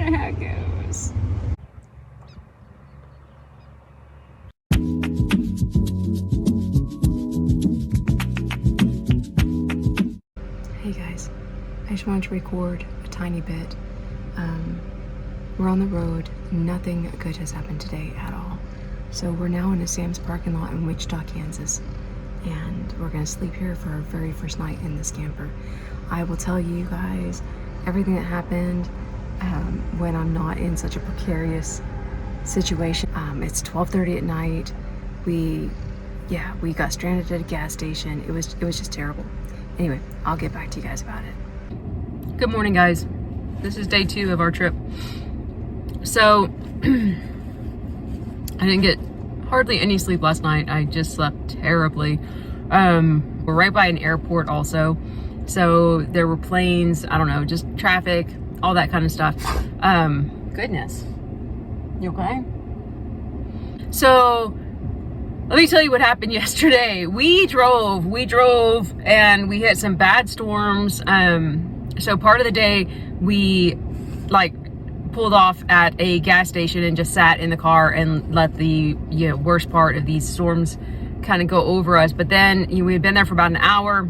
don't know how it goes. Hey guys, I just wanted to record a tiny bit. We're on the road. Nothing good has happened today at all. So we're now in a Sam's parking lot in Wichita, Kansas. And we're gonna sleep here for our very first night in this camper. I will tell you guys everything that happened when I'm not in such a precarious situation. It's 12:30 at night. We got stranded at a gas station. It was just terrible. Anyway, I'll get back to you guys about it. Good morning, guys. This is day 2 of our trip. So I didn't get hardly any sleep last night. I just slept terribly. We're right by an airport also. So there were planes, I don't know, just traffic, all that kind of stuff. Goodness. You okay? So let me tell you what happened yesterday. We drove and we hit some bad storms. So part of the day we pulled off at a gas station and just sat in the car and let the worst part of these storms kind of go over us. But then we had been there for about an hour.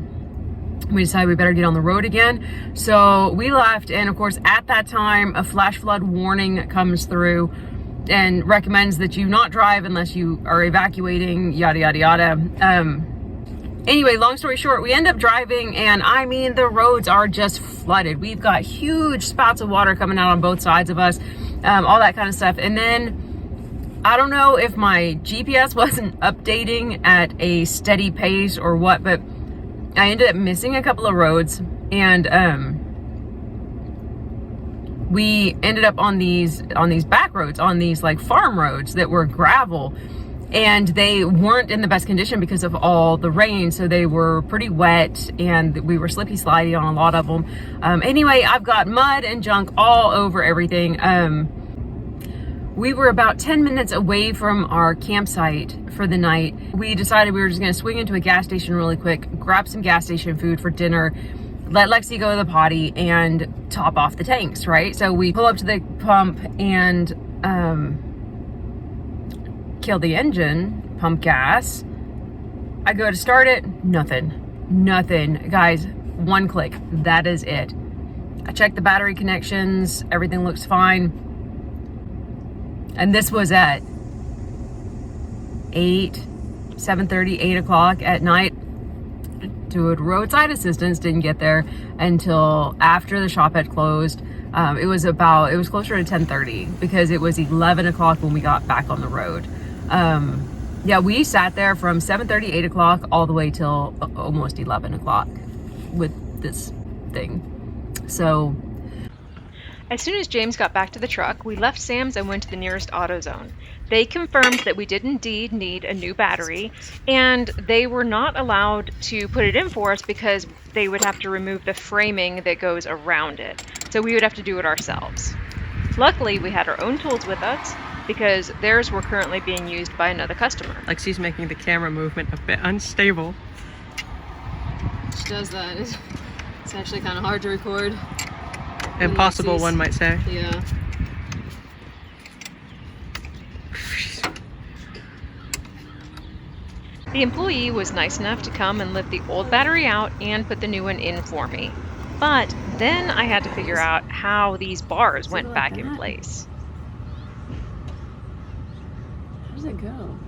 We decided we better get on the road again. So we left, and of course at that time a flash flood warning comes through and recommends that you not drive unless you are evacuating, yada yada yada. Anyway, long story short, we end up driving, and I mean the roads are just flooded. We've got huge spouts of water coming out on both sides of us, all that kind of stuff. And then I don't know if my GPS wasn't updating at a steady pace or what, but I ended up missing a couple of roads, and we ended up on these back roads, on these farm roads that were gravel, and they weren't in the best condition because of all the rain. So they were pretty wet, and we were slippy slidey on a lot of them. Anyway, I've got mud and junk all over everything. We were about 10 minutes away from our campsite for the night. We decided we were just gonna swing into a gas station really quick, grab some gas station food for dinner, let Lexi go to the potty, and top off the tanks, right? So we pull up to the pump and kill the engine, pump gas. I go to start it, nothing. Guys, one click, that is it. I checked the battery connections, everything looks fine. And this was at 7:30, 8 o'clock at night. Dude, roadside assistance didn't get there until after the shop had closed. It was closer to 10:30 because it was 11 o'clock when we got back on the road. We sat there from 7:30, 8 o'clock all the way till almost 11 o'clock with this thing. So as soon as James got back to the truck, we left Sam's and went to the nearest AutoZone. They confirmed that we did indeed need a new battery, and they were not allowed to put it in for us because they would have to remove the framing that goes around it. So we would have to do it ourselves. Luckily, we had our own tools with us because theirs were currently being used by another customer. Lexi's making the camera movement a bit unstable. She does that. It's actually kind of hard to record. Impossible, one might say. Yeah. The employee was nice enough to come and lift the old battery out and put the new one in for me. But then I had to figure out how these bars went back in place. How does it go?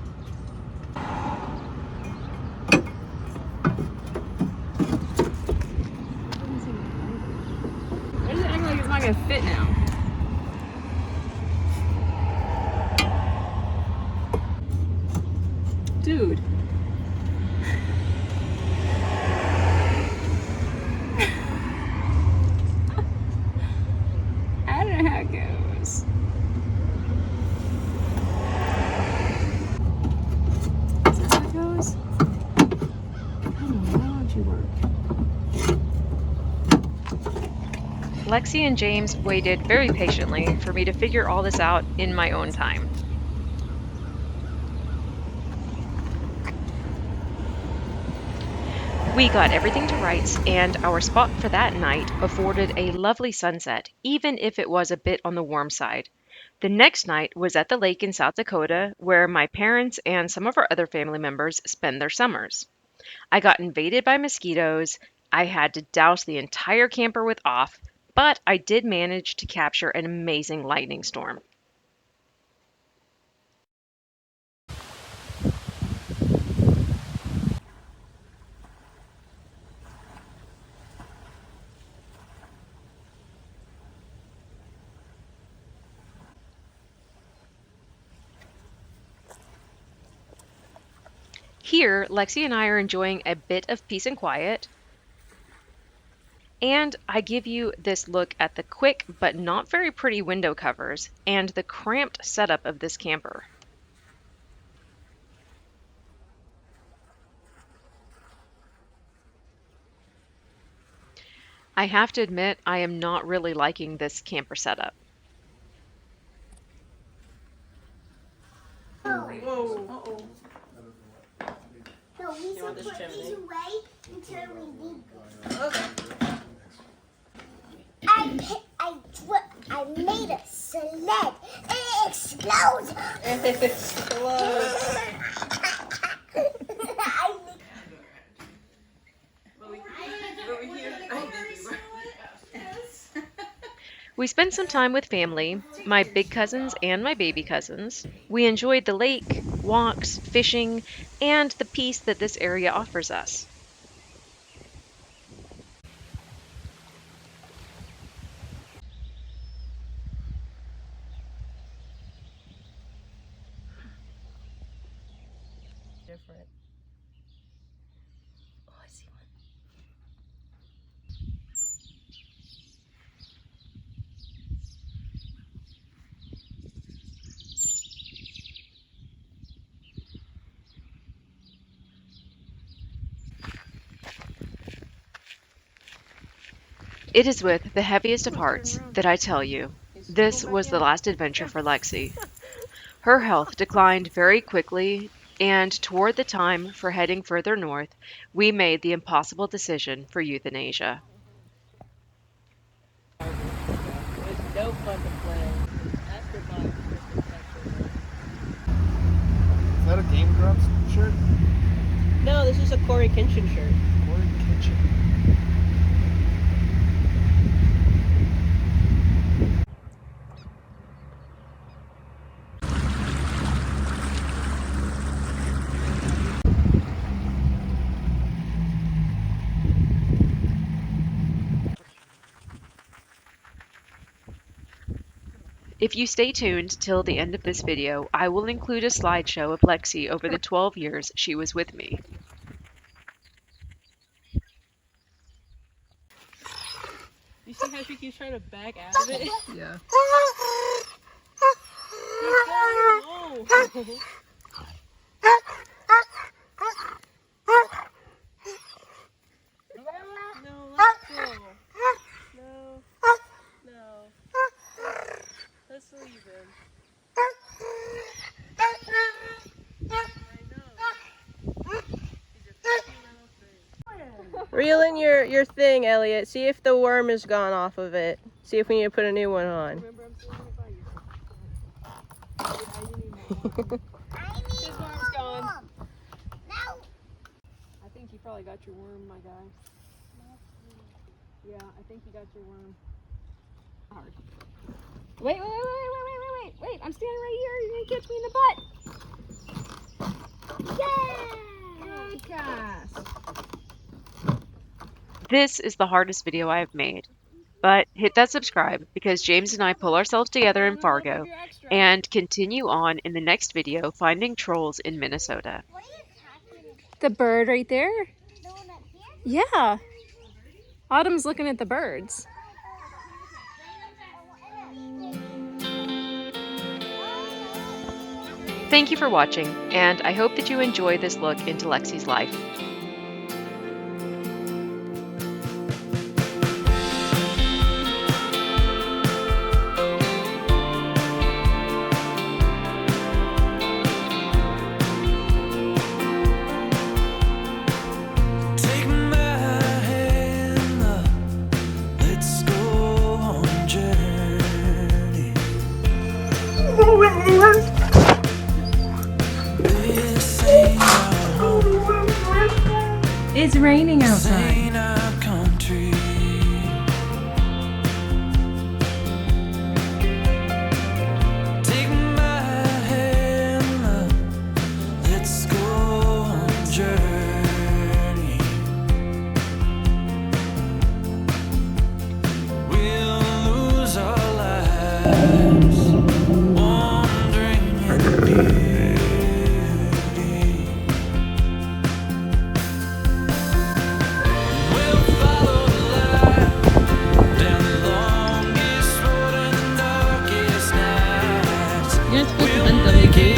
Why does it act like it's not gonna fit now? Dude. I don't know how it goes. Is this how it goes? Come on, why don't you work? Lexi and James waited very patiently for me to figure all this out in my own time. We got everything to rights, and our spot for that night afforded a lovely sunset, even if it was a bit on the warm side. The next night was at the lake in South Dakota, where my parents and some of our other family members spend their summers. I got invaded by mosquitoes. I had to douse the entire camper with off, but I did manage to capture an amazing lightning storm. Here, Lexi and I are enjoying a bit of peace and quiet, and I give you this look at the quick but not very pretty window covers and the cramped setup of this camper. I have to admit, I am not really liking this camper setup. Whoa. No, we should put these away until we need them. Okay. I made a sled and it explodes. It explodes. We spent some time with family, my big cousins and my baby cousins. We enjoyed the lake, walks, fishing, and the peace that this area offers us. Different. Oh, I see one. It is with the heaviest of hearts that I tell you, this was the last adventure for Lexi. Her health declined very quickly, and toward the time for heading further north, we made the impossible decision for euthanasia. It's no fun to play. Ask your mom. Is that a Game Grumps shirt? No, this is a Corey Kinchin shirt. Corey Kitchen. If you stay tuned till the end of this video, I will include a slideshow of Lexi over the 12 years she was with me. You see how she keeps trying to back out of it? Yeah. Oh. No, let's go. No. No. Let's leave him. Reel in your thing, Elliot. See if the worm is gone off of it. See if we need to put a new one on. I need His worm's gone. one. No. I think you probably got your worm, my guy. Yeah, I think you got your worm. Hard. Wait, I'm standing right here. You're gonna catch me in the butt. Yeah. Good cast. This is the hardest video I have made, but hit that subscribe because James and I pull ourselves together in Fargo and continue on in the next video finding trolls in Minnesota. What are you talking about? The bird right there? The one up here? Yeah. Autumn's looking at the birds. Thank you for watching, and I hope that you enjoy this look into Lexi's life. Take It's raining outside. You're not supposed to hunt them, Nikki.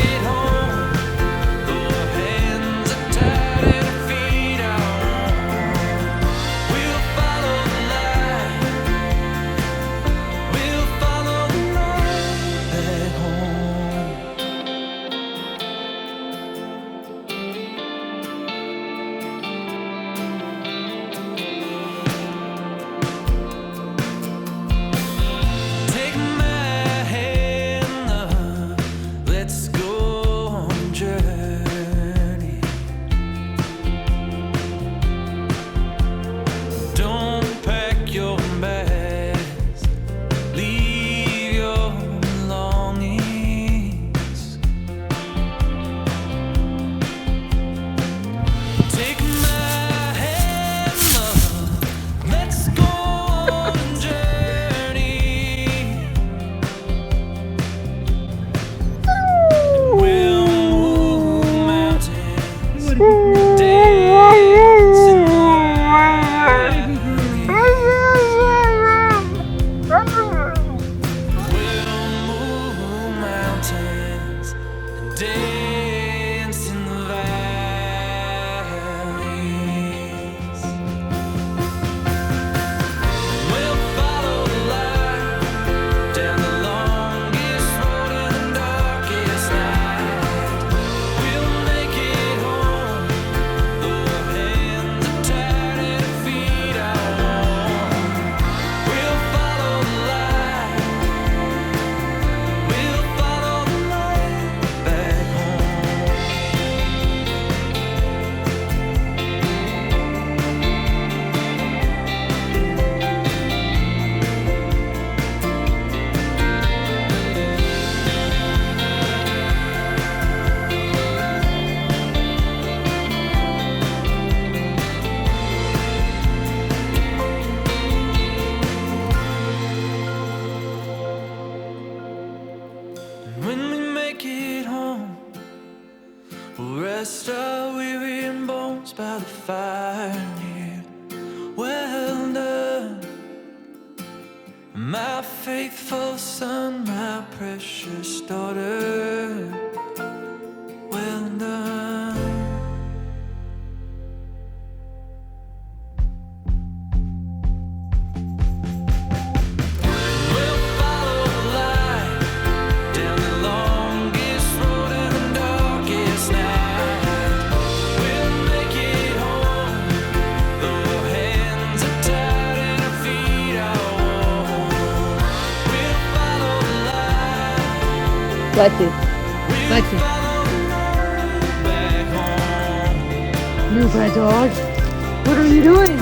Rest our weary bones by the fire here. Well done, my faithful son, my precious daughter. Well done. We'll follow the light down the longest road and the darkest night. We'll make it home, though our hands are tied and our feet are warm. We'll follow the light. Lexi. Lexi. Back home. You bad dog. What are you doing?